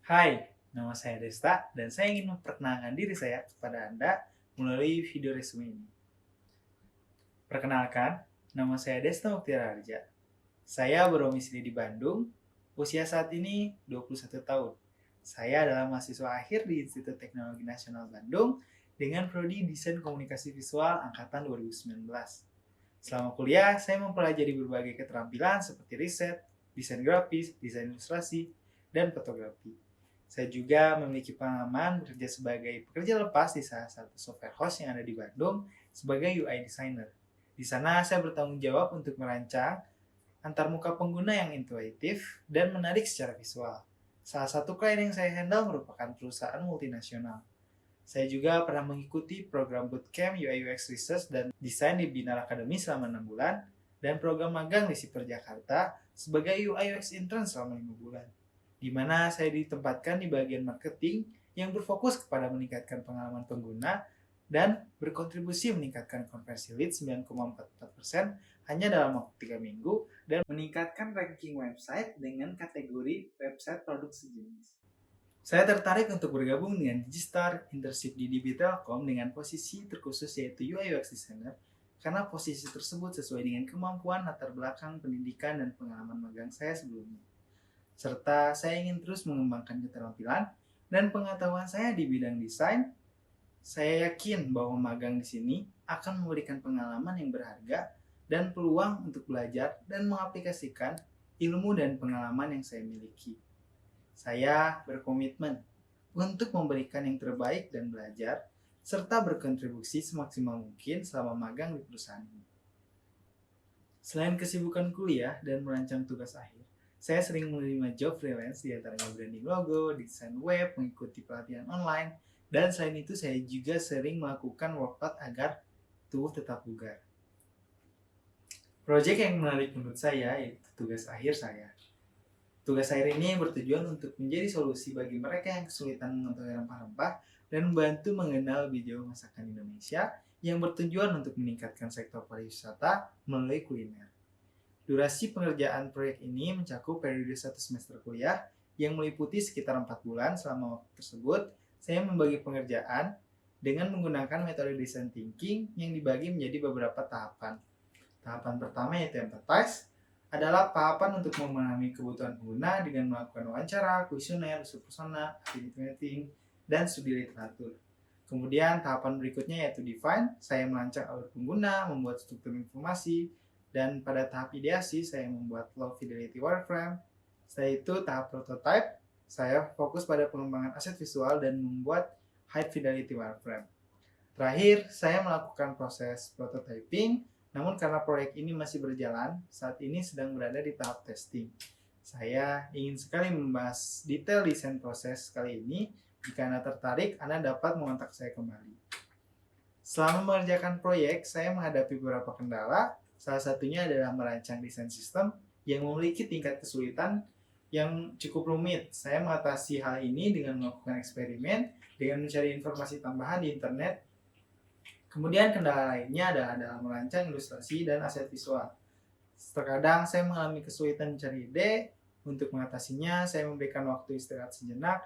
Hai, nama saya Desta dan saya ingin memperkenalkan diri saya kepada Anda melalui video resume ini. Perkenalkan, nama saya Desta Muktira Harja. Saya berdomisili di Bandung, usia saat ini 21 tahun. Saya adalah mahasiswa akhir di Institut Teknologi Nasional Bandung dengan prodi Desain Komunikasi Visual angkatan 2019. Selama kuliah, saya mempelajari berbagai keterampilan seperti riset, desain grafis, desain ilustrasi, dan fotografi. Saya juga memiliki pengalaman bekerja sebagai pekerja lepas di salah satu software house yang ada di Bandung sebagai UI designer. Di sana saya bertanggung jawab untuk merancang antarmuka pengguna yang intuitif dan menarik secara visual. Salah satu klien yang saya handle merupakan perusahaan multinasional. Saya juga pernah mengikuti program bootcamp UI UX Research dan Desain di Binar Academy selama 6 bulan dan program magang di Siper Jakarta sebagai UI UX intern selama 5 bulan, di mana saya ditempatkan di bagian marketing yang berfokus kepada meningkatkan pengalaman pengguna dan berkontribusi meningkatkan konversi lead 9,44% hanya dalam waktu 3 minggu dan meningkatkan ranking website dengan kategori website produk sejenis. Saya tertarik untuk bergabung dengan Digistar Internship di DB Telkom dengan posisi terkhusus yaitu UI UX Designer karena posisi tersebut sesuai dengan kemampuan latar belakang pendidikan dan pengalaman magang saya sebelumnya. Serta saya ingin terus mengembangkan keterampilan dan pengetahuan saya di bidang desain. Saya yakin bahwa magang di sini akan memberikan pengalaman yang berharga dan peluang untuk belajar dan mengaplikasikan ilmu dan pengalaman yang saya miliki. Saya berkomitmen untuk memberikan yang terbaik dan belajar, serta berkontribusi semaksimal mungkin selama magang di perusahaan ini. Selain kesibukan kuliah dan merancang tugas akhir, saya sering menerima job freelance di antaranya branding logo, desain web, mengikuti pelatihan online, dan selain itu saya juga sering melakukan workout agar tubuh tetap bugar. Proyek yang menarik menurut saya yaitu tugas akhir saya. Tugas akhir ini bertujuan untuk menjadi solusi bagi mereka yang kesulitan mengetahui rempah-rempah dan membantu mengenal video masakan Indonesia yang bertujuan untuk meningkatkan sektor pariwisata melalui kuliner. Durasi pengerjaan proyek ini mencakup periode 1 semester kuliah yang meliputi sekitar 4 bulan. Selama waktu tersebut, saya membagi pengerjaan dengan menggunakan metode design thinking yang dibagi menjadi beberapa tahapan. Tahapan pertama yaitu empathize, adalah tahapan untuk memahami kebutuhan pengguna dengan melakukan wawancara, kuesioner, usul persona, activity meeting, dan studi literatur. Kemudian tahapan berikutnya yaitu define, saya merancang alur pengguna, membuat struktur informasi, dan pada tahap ideasi saya membuat low fidelity wireframe. Setelah itu tahap prototype, saya fokus pada pengembangan aset visual dan membuat high fidelity wireframe. Terakhir, saya melakukan proses prototyping, namun karena proyek ini masih berjalan, saat ini sedang berada di tahap testing. Saya ingin sekali membahas detail desain proses kali ini. Jika Anda tertarik, Anda dapat mengontak saya kembali. Selama mengerjakan proyek, saya menghadapi beberapa kendala. Salah satunya adalah merancang desain sistem yang memiliki tingkat kesulitan yang cukup rumit. Saya mengatasi hal ini dengan melakukan eksperimen, dengan mencari informasi tambahan di internet. Kemudian kendala lainnya adalah dalam merancang ilustrasi dan aset visual. Terkadang saya mengalami kesulitan mencari ide. Untuk mengatasinya, saya memberikan waktu istirahat sejenak,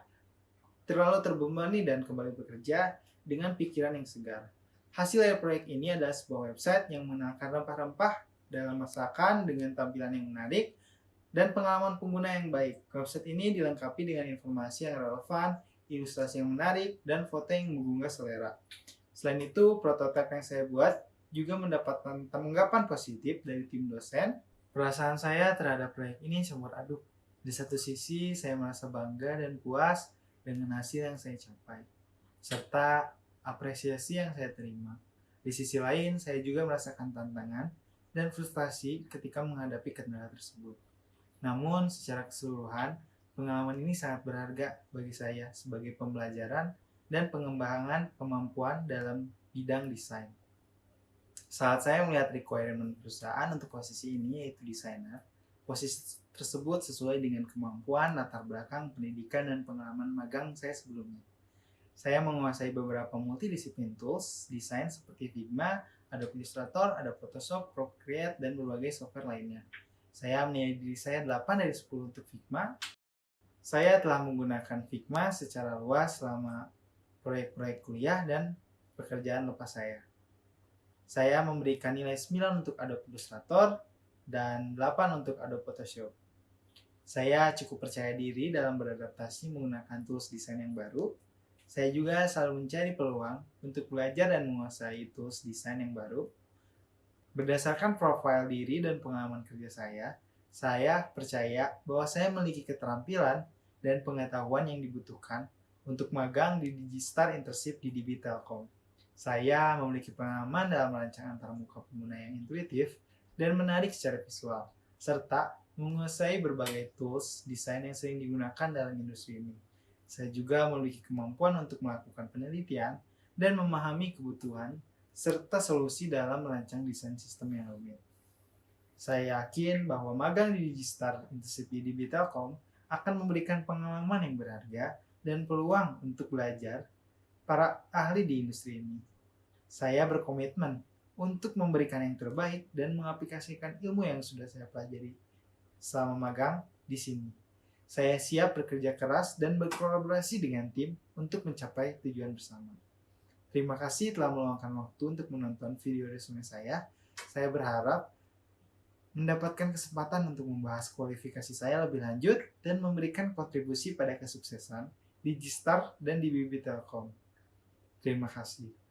terlalu terbebani dan kembali bekerja dengan pikiran yang segar. Hasil dari proyek ini adalah sebuah website yang mengenalkan rempah-rempah dalam masakan dengan tampilan yang menarik dan pengalaman pengguna yang baik. Website ini dilengkapi dengan informasi yang relevan, ilustrasi yang menarik, dan foto yang menggugah selera. Selain itu, prototipe yang saya buat juga mendapatkan tanggapan positif dari tim dosen. Perasaan saya terhadap proyek ini campur aduk. Di satu sisi, saya merasa bangga dan puas dengan hasil yang saya capai, serta apresiasi yang saya terima. Di sisi lain, saya juga merasakan tantangan dan frustasi ketika menghadapi kendala tersebut. Namun, secara keseluruhan, pengalaman ini sangat berharga bagi saya sebagai pembelajaran dan pengembangan kemampuan dalam bidang desain. Saat saya melihat requirement perusahaan untuk posisi ini yaitu desainer, posisi tersebut sesuai dengan kemampuan, latar belakang, pendidikan, dan pengalaman magang saya sebelumnya. Saya menguasai beberapa multidisiplin tools desain seperti Figma, Adobe Illustrator, Adobe Photoshop, Procreate, dan berbagai software lainnya. Saya menilai diri saya 8 dari 10 untuk Figma, Saya telah menggunakan Figma secara luas selama proyek-proyek kuliah dan pekerjaan lepas saya. Saya memberikan nilai 9 untuk Adobe Illustrator dan 8 untuk Adobe Photoshop. Saya cukup percaya diri dalam beradaptasi menggunakan tools desain yang baru. Saya juga selalu mencari peluang untuk belajar dan menguasai tools desain yang baru. Berdasarkan profil diri dan pengalaman kerja saya percaya bahwa saya memiliki keterampilan dan pengetahuan yang dibutuhkan untuk magang di Digistar Internship di DB Telkom. Saya memiliki pengalaman dalam merancang antarmuka pengguna yang intuitif dan menarik secara visual, serta menguasai berbagai tools desain yang sering digunakan dalam industri ini. Saya juga memiliki kemampuan untuk melakukan penelitian dan memahami kebutuhan serta solusi dalam merancang desain sistem yang rumit. Saya yakin bahwa magang di Digistar Internship di Telkom akan memberikan pengalaman yang berharga dan peluang untuk belajar para ahli di industri ini. Saya berkomitmen untuk memberikan yang terbaik dan mengaplikasikan ilmu yang sudah saya pelajari selama magang di sini. Saya siap bekerja keras dan berkolaborasi dengan tim untuk mencapai tujuan bersama. Terima kasih telah meluangkan waktu untuk menonton video resume saya. Saya berharap mendapatkan kesempatan untuk membahas kualifikasi saya lebih lanjut dan memberikan kontribusi pada kesuksesan Digistar dan di BB Telkom. Terima kasih.